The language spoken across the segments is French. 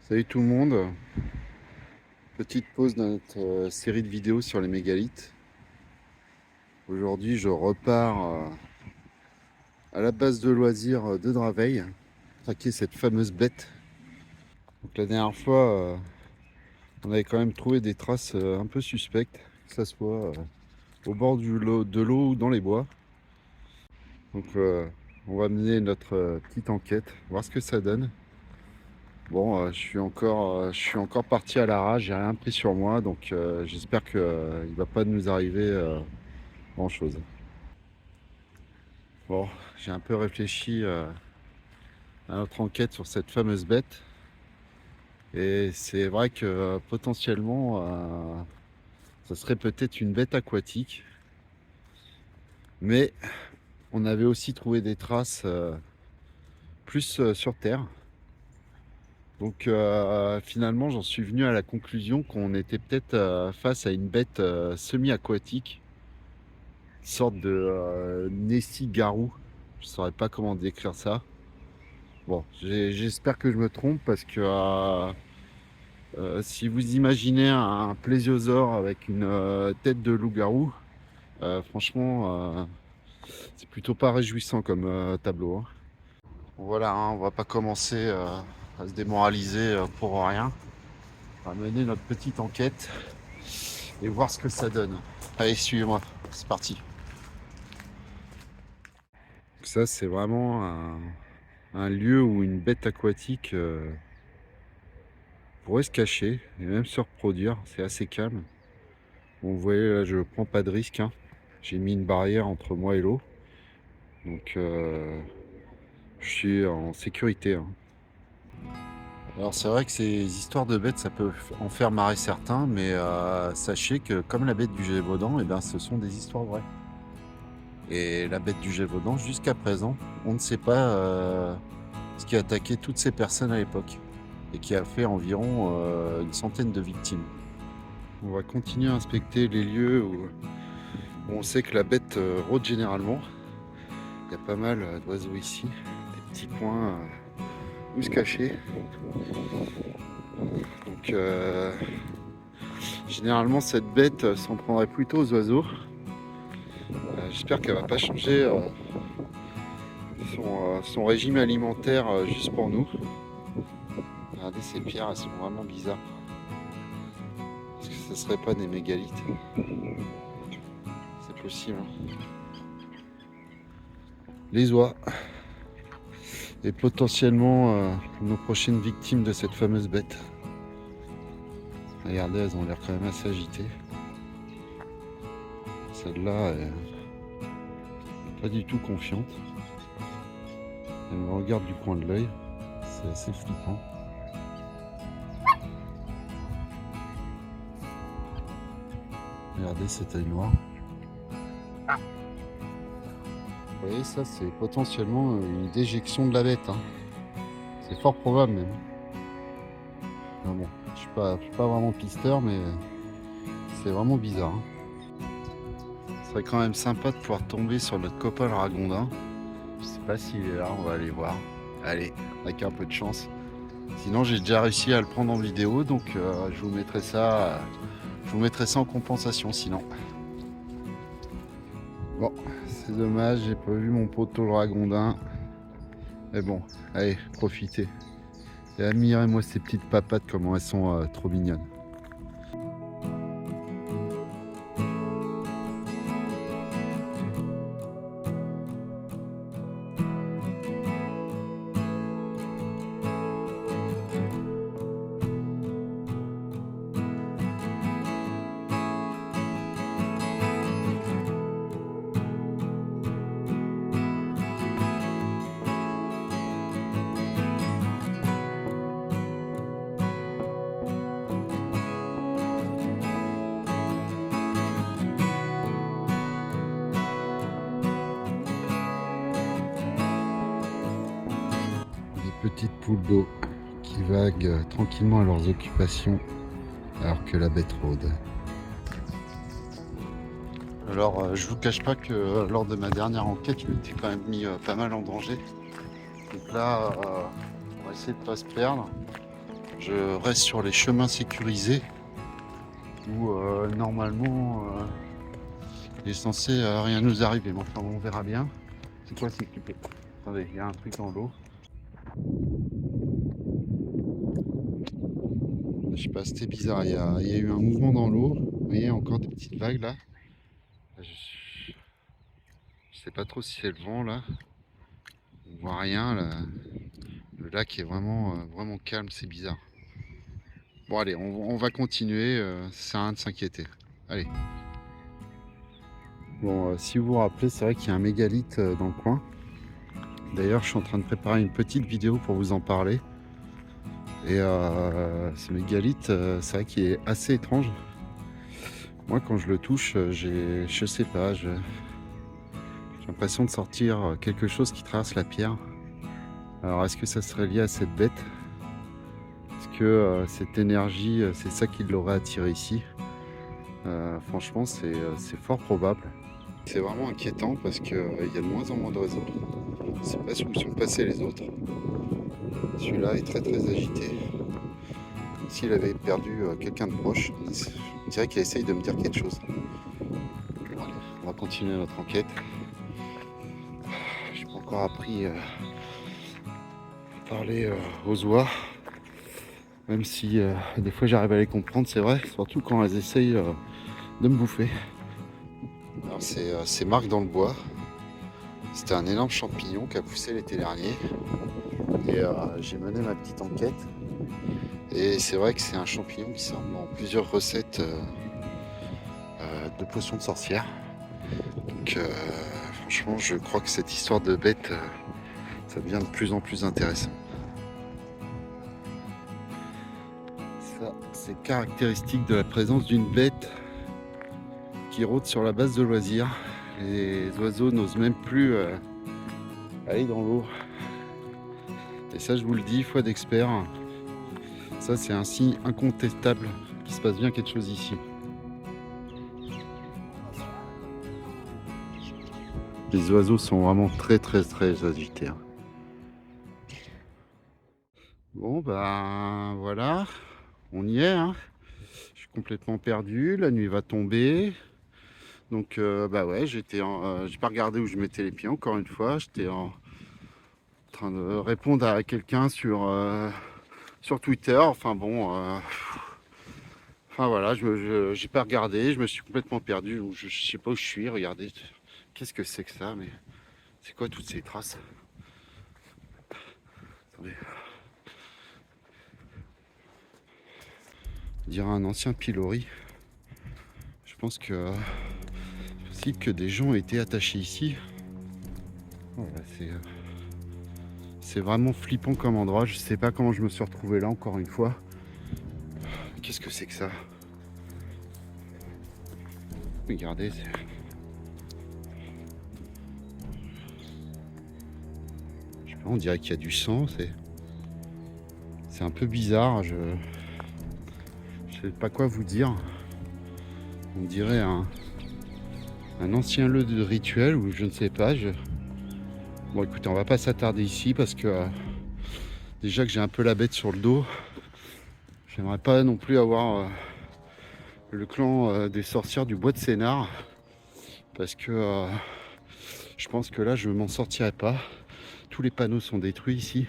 Salut tout le monde, petite pause dans notre série de vidéos sur les mégalithes. Aujourd'hui je repars à la base de loisirs de Draveil, traquer cette fameuse bête. Donc, la dernière fois on avait quand même trouvé des traces un peu suspectes, que ce soit au bord de l'eau ou dans les bois. Donc on va mener notre petite enquête, voir ce que ça donne. Bon, je suis encore parti à l'arrache, j'ai rien pris sur moi, donc j'espère qu'il ne va pas nous arriver grand-chose. Bon, j'ai un peu réfléchi à notre enquête sur cette fameuse bête, et c'est vrai que potentiellement, ça serait peut-être une bête aquatique, mais on avait aussi trouvé des traces plus sur Terre. Donc finalement, j'en suis venu à la conclusion qu'on était peut-être face à une bête semi-aquatique, une sorte de Nessie-garou. Je saurais pas comment décrire ça. Bon, j'espère que je me trompe parce que si vous imaginez un plésiosaure avec une tête de loup-garou, franchement, c'est plutôt pas réjouissant comme tableau, hein. Voilà, hein, on va pas commencer à se démoraliser pour rien. On va mener notre petite enquête et voir ce que ça donne. Allez, suivez-moi, c'est parti. Ça, c'est vraiment un lieu où une bête aquatique pourrait se cacher et même se reproduire. C'est assez calme. Bon, vous voyez, là, je prends pas de risque, hein. J'ai mis une barrière entre moi et l'eau. Donc, je suis en sécurité, hein. Alors, c'est vrai que ces histoires de bêtes, ça peut en faire marrer certains, mais sachez que comme la bête du Gévaudan, eh ben, ce sont des histoires vraies. Et la bête du Gévaudan, jusqu'à présent, on ne sait pas ce qui a attaqué toutes ces personnes à l'époque et qui a fait environ une centaine de victimes. On va continuer à inspecter les lieux où on sait que la bête rôde généralement. Il y a pas mal d'oiseaux ici, des petits coins où se cacher. Donc généralement cette bête s'en prendrait plutôt aux oiseaux. J'espère qu'elle va pas changer son régime alimentaire juste pour nous. Regardez ces pierres, elles sont vraiment bizarres. Est-ce que ce serait pas des mégalithes? C'est possible, hein. Les oies. Et potentiellement nos prochaines victimes de cette fameuse bête. Regardez, elles ont l'air quand même assez agitées. Celle-là est pas du tout confiante. Elle me regarde du coin de l'œil. C'est assez flippant. Regardez cet œil noir. Vous voyez, ça c'est potentiellement une déjection de la bête, hein. C'est fort probable même. Mais bon, je suis pas vraiment pisteur, mais c'est vraiment bizarre, hein. Ce serait quand même sympa de pouvoir tomber sur notre copain le ragondin. Je sais pas s'il est là, on va aller voir. Allez, avec un peu de chance. Sinon, j'ai déjà réussi à le prendre en vidéo, donc je vous mettrai ça en compensation sinon. Bon, c'est dommage, j'ai pas vu mon poteau le ragondin. Mais bon, allez, profitez. Et admirez-moi ces petites papates, comment elles sont trop mignonnes. Des petites poules d'eau qui vaguent tranquillement à leurs occupations alors que la bête rôde. Alors, je vous cache pas que lors de ma dernière enquête, je m'étais quand même mis pas mal en danger. Donc là, on va essayer de pas se perdre. je reste sur les chemins sécurisés où normalement il est censé rien nous arriver. Mais enfin, on verra bien. C'est quoi c'est clipé? Attendez, il y a un truc dans l'eau. Je sais pas, c'était bizarre. Il y a eu un mouvement dans l'eau. Vous voyez, encore des petites vagues là. Je sais pas trop si c'est le vent là. On voit rien là. Le lac est vraiment calme, c'est bizarre. Bon allez, on va continuer, ça sert à rien de s'inquiéter. Allez. Bon, si vous vous rappelez, c'est vrai qu'il y a un mégalithe dans le coin. D'ailleurs, je suis en train de préparer une petite vidéo pour vous en parler. Et ce mégalithe, c'est vrai qu'il est assez étrange. Moi, quand je le touche, je sais pas, j'ai l'impression de sortir quelque chose qui traverse la pierre. Alors, est-ce que ça serait lié à cette bête? Est-ce que cette énergie, c'est ça qui l'aurait attiré ici? Franchement, c'est fort probable. C'est vraiment inquiétant parce qu'il y a de moins en moins d'oiseaux. Je ne sais pas où sont passés les autres. Celui-là est très agité. Comme s'il avait perdu quelqu'un de proche. On dirait qu'il essaye de me dire quelque chose. Bon, allez, on va continuer notre enquête. Je n'ai pas encore appris à parler aux oies. Même si des fois j'arrive à les comprendre, c'est vrai. Surtout quand elles essayent de me bouffer. Alors c'est Marc dans le bois. C'était un énorme champignon qui a poussé l'été dernier. Et j'ai mené ma petite enquête. Et c'est vrai que c'est un champignon qui sort dans plusieurs recettes de potions de sorcières. Donc franchement, je crois que cette histoire de bête, ça devient de plus en plus intéressant. Ça, c'est caractéristique de la présence d'une bête qui rôde sur la base de loisirs. Les oiseaux n'osent même plus aller dans l'eau. Et ça, je vous le dis, foi d'expert, ça c'est un signe incontestable qu'il se passe bien quelque chose ici. Les oiseaux sont vraiment très agités. Bon ben voilà, on y est. Je suis complètement perdu, la nuit va tomber. Donc bah ouais, j'ai pas regardé où je mettais les pieds encore une fois. J'étais en train de répondre à quelqu'un sur Twitter. Enfin bon, enfin voilà, j'ai pas regardé, je me suis complètement perdu. Je sais pas où je suis. Regardez, qu'est-ce que c'est que ça? Mais c'est quoi toutes ces traces? Attendez. On dirait un ancien pilori. Je pense que c'est possible que des gens aient été attachés ici. Voilà, c'est vraiment flippant comme endroit. Je sais pas comment je me suis retrouvé là encore une fois. Qu'est-ce que c'est que ça? Regardez, je sais pas, on dirait qu'il y a du sang. C'est un peu bizarre. Je sais pas quoi vous dire. On dirait un ancien lieu de rituel ou je ne sais pas. Bon écoutez, on va pas s'attarder ici parce que déjà que j'ai un peu la bête sur le dos. J'aimerais pas non plus avoir le clan des sorcières du bois de Sénart parce que je pense que là je m'en sortirai pas. Tous les panneaux sont détruits ici.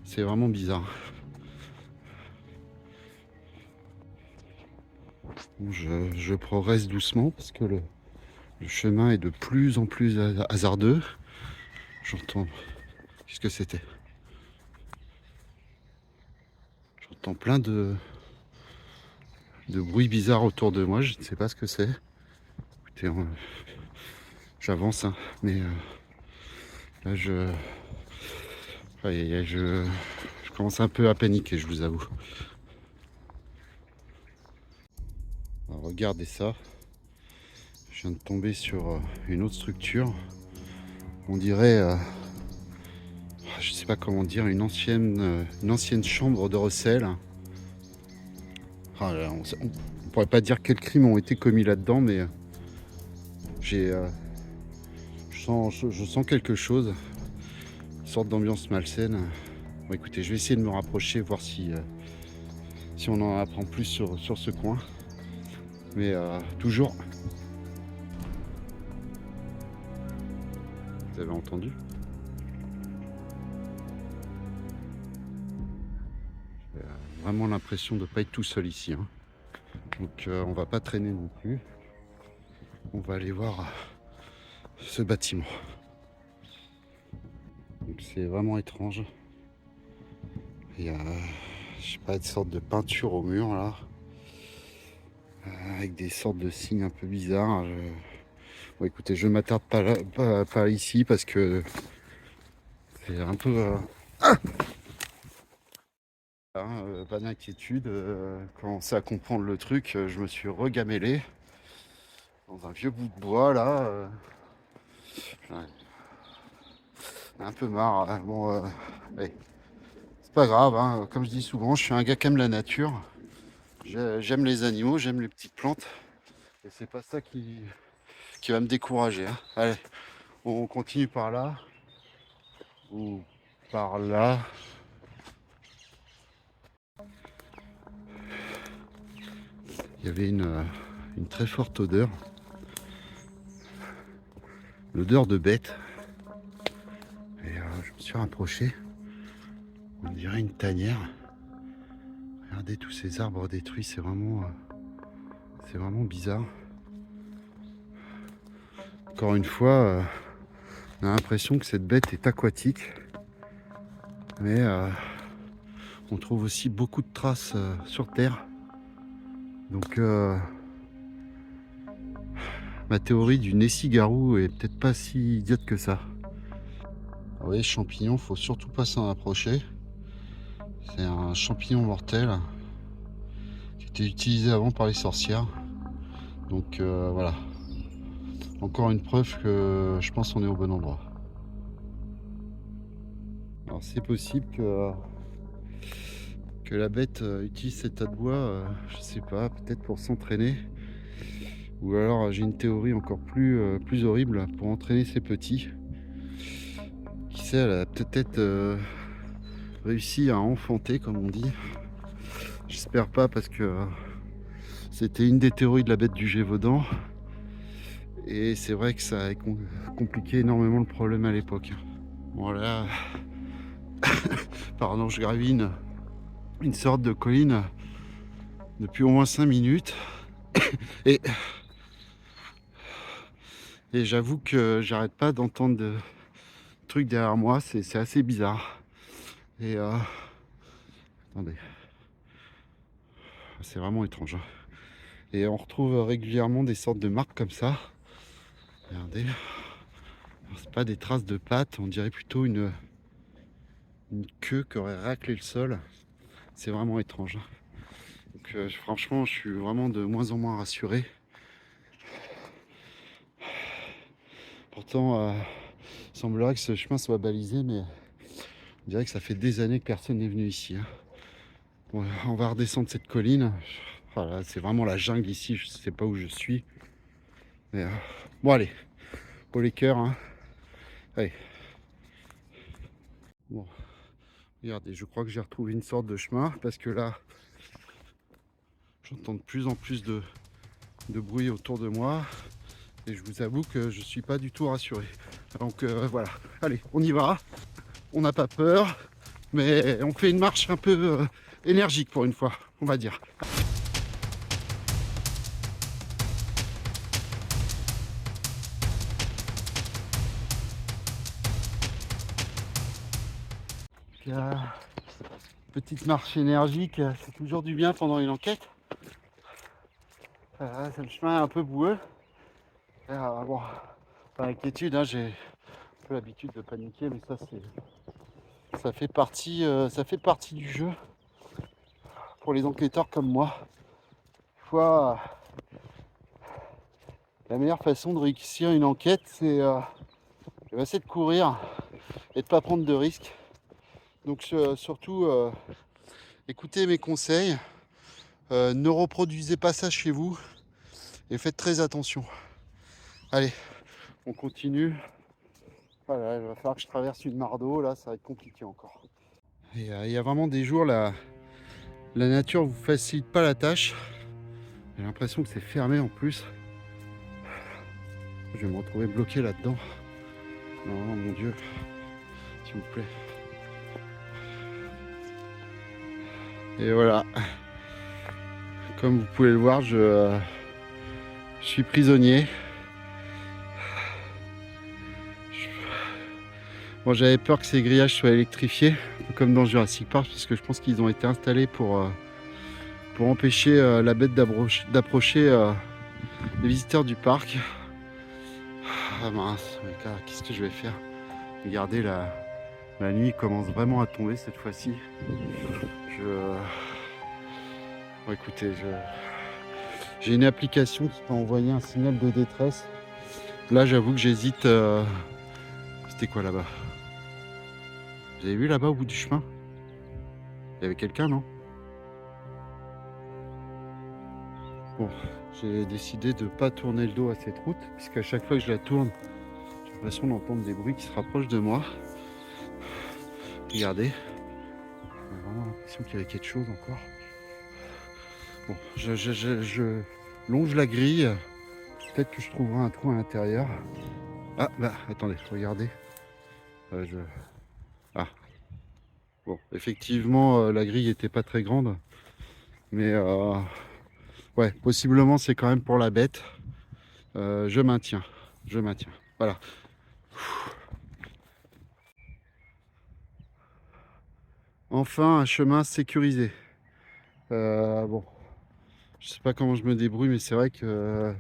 C'est vraiment bizarre. Bon, je progresse doucement parce que le chemin est de plus en plus hasardeux. J'entends... Qu'est-ce que c'était? J'entends plein de bruits bizarres autour de moi. Je ne sais pas ce que c'est. Écoutez, j'avance, mais là je commence un peu à paniquer, je vous avoue. Alors, regardez ça. Je viens de tomber sur une autre structure. On dirait, je sais pas comment dire, une ancienne chambre de recel. Ah là, on pourrait pas dire quels crimes ont été commis là-dedans, mais je sens quelque chose, une sorte d'ambiance malsaine. Bon, écoutez, je vais essayer de me rapprocher, voir si on en apprend plus sur ce coin. Mais toujours, vous avez entendu? J'ai vraiment l'impression de ne pas être tout seul ici, hein. Donc on va pas traîner non plus. On va aller voir ce bâtiment. Donc c'est vraiment étrange. Il y a, je sais pas, une sorte de peinture au mur là, avec des sortes de signes un peu bizarres. Bon, écoutez, je ne m'attarde pas ici parce que c'est un peu... pas d'inquiétude. Quand ça à comprendre le truc, je me suis regamellé dans un vieux bout de bois là. Ouais, un peu marre, hein. Bon, ouais, c'est pas grave, hein. Comme je dis souvent, je suis un gars qui aime la nature. J'aime les animaux, j'aime les petites plantes. Et c'est pas ça qui va me décourager, hein. Allez, on continue par là. Ou par là. Il y avait une très forte odeur. L'odeur de bête. Et je me suis rapproché. On dirait une tanière. Regardez tous ces arbres détruits, c'est vraiment bizarre. Encore une fois, on a l'impression que cette bête est aquatique. Mais on trouve aussi beaucoup de traces sur terre. Donc ma théorie du Nessie-Garou est peut-être pas si idiote que ça. Vous voyez, champignon, faut surtout pas s'en approcher. C'est un champignon mortel qui était utilisé avant par les sorcières. Donc voilà. Encore une preuve que je pense qu'on est au bon endroit. Alors c'est possible que la bête utilise cet tas de bois, je sais pas, peut-être pour s'entraîner. Ou alors j'ai une théorie encore plus horrible pour entraîner ses petits. Qui sait, elle a peut-être réussi à enfanter, comme on dit. J'espère pas parce que c'était une des théories de la bête du Gévaudan. Et c'est vrai que ça a compliqué énormément le problème à l'époque. Voilà. Pardon, je gravine une sorte de colline depuis au moins 5 minutes. Et, et j'avoue que j'arrête pas d'entendre de trucs derrière moi. C'est assez bizarre. Et attendez. C'est vraiment étrange. Et on retrouve régulièrement des sortes de marques comme ça. Regardez. C'est pas des traces de pattes, on dirait plutôt une queue qui aurait raclé le sol. C'est vraiment étrange. Donc franchement, je suis vraiment de moins en moins rassuré. Pourtant, il semblerait que ce chemin soit balisé, mais on dirait que ça fait des années que personne n'est venu ici, hein. Bon, on va redescendre cette colline. Voilà, c'est vraiment la jungle ici, je sais pas où je suis. Mais, bon allez, pour les cœurs, hein. Allez. Bon, regardez, je crois que j'ai retrouvé une sorte de chemin parce que là, j'entends de plus en plus de bruit autour de moi. Et je vous avoue que je suis pas du tout rassuré. Donc voilà, allez, on y va. On n'a pas peur, mais on fait une marche un peu énergique pour une fois, on va dire. Petite marche énergique, c'est toujours du bien pendant une enquête. C'est le chemin un peu boueux. Bon, pas d'inquiétude, hein, j'ai un peu l'habitude de paniquer, mais ça fait partie du jeu pour les enquêteurs comme moi. Fois, la meilleure façon de réussir une enquête, c'est de courir et de pas prendre de risques. Donc surtout, écoutez mes conseils, ne reproduisez pas ça chez vous et faites très attention. Allez, on continue. Voilà, il va falloir que je traverse une mare d'eau, là ça va être compliqué encore. Et il y a vraiment des jours, la nature vous facilite pas la tâche. J'ai l'impression que c'est fermé en plus. Je vais me retrouver bloqué là-dedans. Non, mon Dieu, s'il vous plaît. Et voilà. Comme vous pouvez le voir, je suis prisonnier. Bon, j'avais peur que ces grillages soient électrifiés, un peu comme dans Jurassic Park, parce que je pense qu'ils ont été installés pour empêcher la bête d'approcher les visiteurs du parc. Ah mince, qu'est-ce que je vais faire? Regardez, la nuit commence vraiment à tomber cette fois-ci. Bon, écoutez, j'ai une application qui m'a envoyé un signal de détresse. Là, j'avoue que j'hésite. C'était quoi là-bas? Vous avez vu là-bas au bout du chemin? Il y avait quelqu'un, non? Bon, j'ai décidé de ne pas tourner le dos à cette route, puisqu'à chaque fois que je la tourne, j'ai l'impression d'entendre des bruits qui se rapprochent de moi. Regardez, j'ai vraiment l'impression qu'il y avait quelque chose encore. Bon, je longe la grille, peut-être que je trouverai un trou à l'intérieur. Ah, là, attendez, regardez. Ah, bon, effectivement, la grille n'était pas très grande, mais ouais, possiblement c'est quand même pour la bête. Je maintiens. Voilà. Enfin, un chemin sécurisé. Bon, je sais pas comment je me débrouille, mais c'est vrai que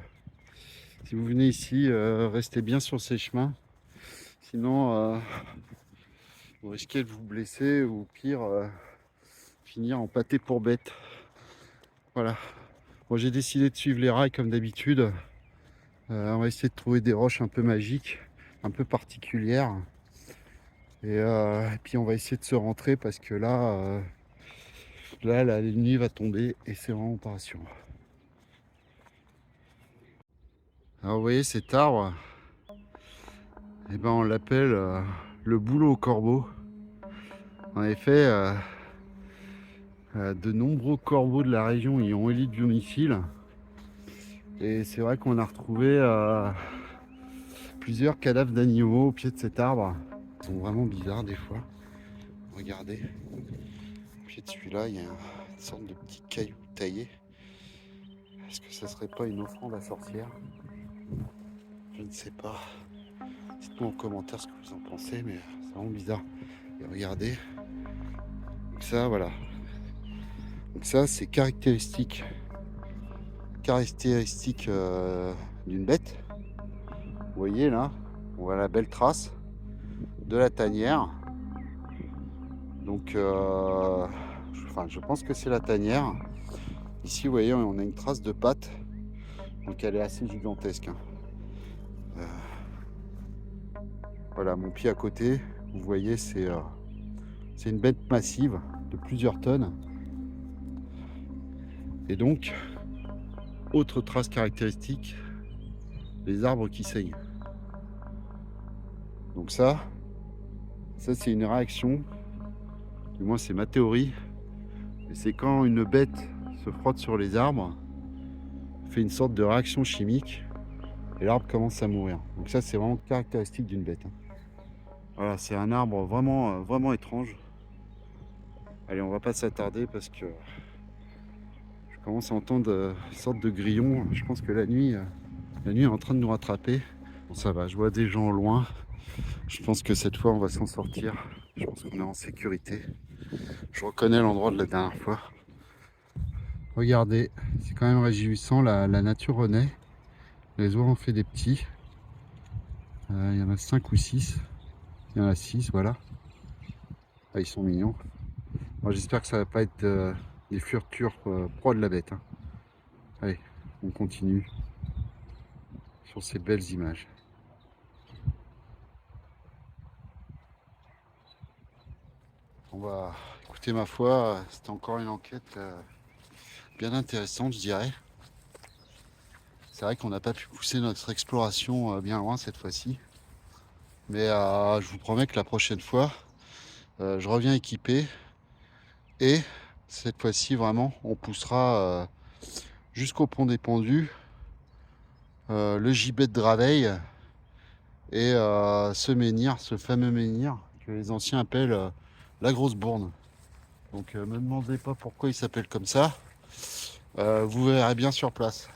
si vous venez ici, restez bien sur ces chemins. Sinon, vous risquez de vous blesser ou pire, finir en pâté pour bête. Voilà. Bon, j'ai décidé de suivre les rails comme d'habitude. On va essayer de trouver des roches un peu magiques, un peu particulières. Et puis on va essayer de se rentrer parce que là, la nuit va tomber et c'est vraiment pas rassurant. Alors vous voyez cet arbre, eh ben, on l'appelle le bouleau au corbeau. En effet, de nombreux corbeaux de la région y ont élu domicile. Et c'est vrai qu'on a retrouvé plusieurs cadavres d'animaux au pied de cet arbre. Ils sont vraiment bizarres des fois. Regardez, au pied de celui-là, il y a une sorte de petit caillou taillé. Est-ce que ça serait pas une offrande à sorcière? Je ne sais pas. Dites-moi en commentaire ce que vous en pensez, mais c'est vraiment bizarre. Et regardez. Donc ça, voilà. Donc ça, c'est caractéristique d'une bête. Vous voyez là, on voit la belle trace de la tanière. Donc, je pense que c'est la tanière. Ici, vous voyez, on a une trace de patte. Donc elle est assez gigantesque. Voilà, mon pied à côté, vous voyez, c'est une bête massive de plusieurs tonnes. Et donc, autre trace caractéristique, les arbres qui saignent. Donc ça c'est une réaction, du moins c'est ma théorie, et c'est quand une bête se frotte sur les arbres, fait une sorte de réaction chimique, et l'arbre commence à mourir. Donc ça c'est vraiment caractéristique d'une bête. Voilà, c'est un arbre vraiment, vraiment étrange. Allez, on va pas s'attarder parce que je commence à entendre une sorte de grillon. Je pense que la nuit est en train de nous rattraper. Bon, ça va, je vois des gens au loin. Je pense que cette fois on va s'en sortir. Je pense qu'on est en sécurité. Je reconnais l'endroit de la dernière fois. Regardez, c'est quand même réjouissant, la nature renaît. Les oies ont fait des petits. Il y en a 5 ou 6. Il y en a 6, voilà. Ah, ils sont mignons. Moi, j'espère que ça va pas être des futurs proies de la bête. Hein. Allez, on continue sur ces belles images. On va écouter, ma foi, c'était encore une enquête bien intéressante, je dirais. C'est vrai qu'on n'a pas pu pousser notre exploration bien loin cette fois-ci. Mais je vous promets que la prochaine fois, Je reviens équipé et cette fois-ci vraiment on poussera jusqu'au pont des Pendus, le gibet de Draveil et ce menhir, ce fameux menhir que les anciens appellent la grosse bourne. Donc me demandez pas pourquoi il s'appelle comme ça. Vous verrez bien sur place.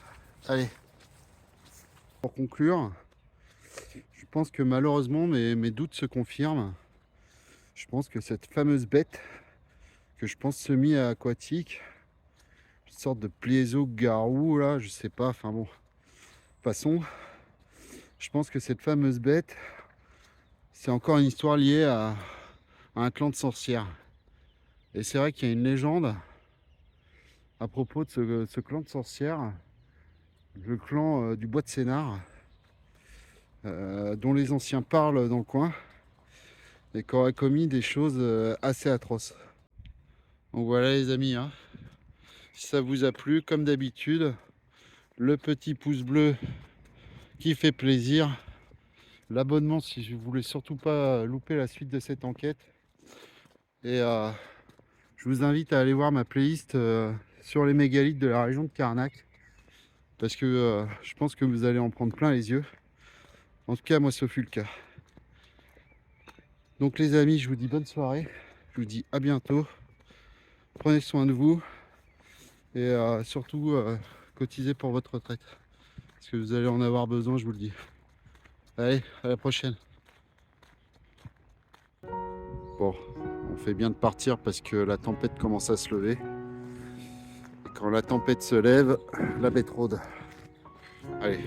Allez, pour conclure, je pense que malheureusement mes doutes se confirment. Je pense que cette fameuse bête, que je pense semi-aquatique, une sorte de pléso-garou là, je sais pas, enfin bon, passons. Je pense que cette fameuse bête, c'est encore une histoire liée à un clan de sorcières. Et c'est vrai qu'il y a une légende à propos de ce clan de sorcières, le clan du Bois de Sénart, dont les anciens parlent dans le coin et qui aurait commis des choses assez atroces. Donc voilà les amis, hein. Si ça vous a plu, comme d'habitude, le petit pouce bleu qui fait plaisir, l'abonnement si je voulais surtout pas louper la suite de cette enquête. Et je vous invite à aller voir ma playlist sur les mégalithes de la région de Carnac, parce que je pense que vous allez en prendre plein les yeux. En tout cas, moi, ce fut le cas. Donc les amis, je vous dis bonne soirée, je vous dis à bientôt, prenez soin de vous et surtout cotisez pour votre retraite, parce que vous allez en avoir besoin, je vous le dis. Allez, à la prochaine. Bon, on fait bien de partir parce que la tempête commence à se lever. Et quand la tempête se lève, la bête rôde. Allez.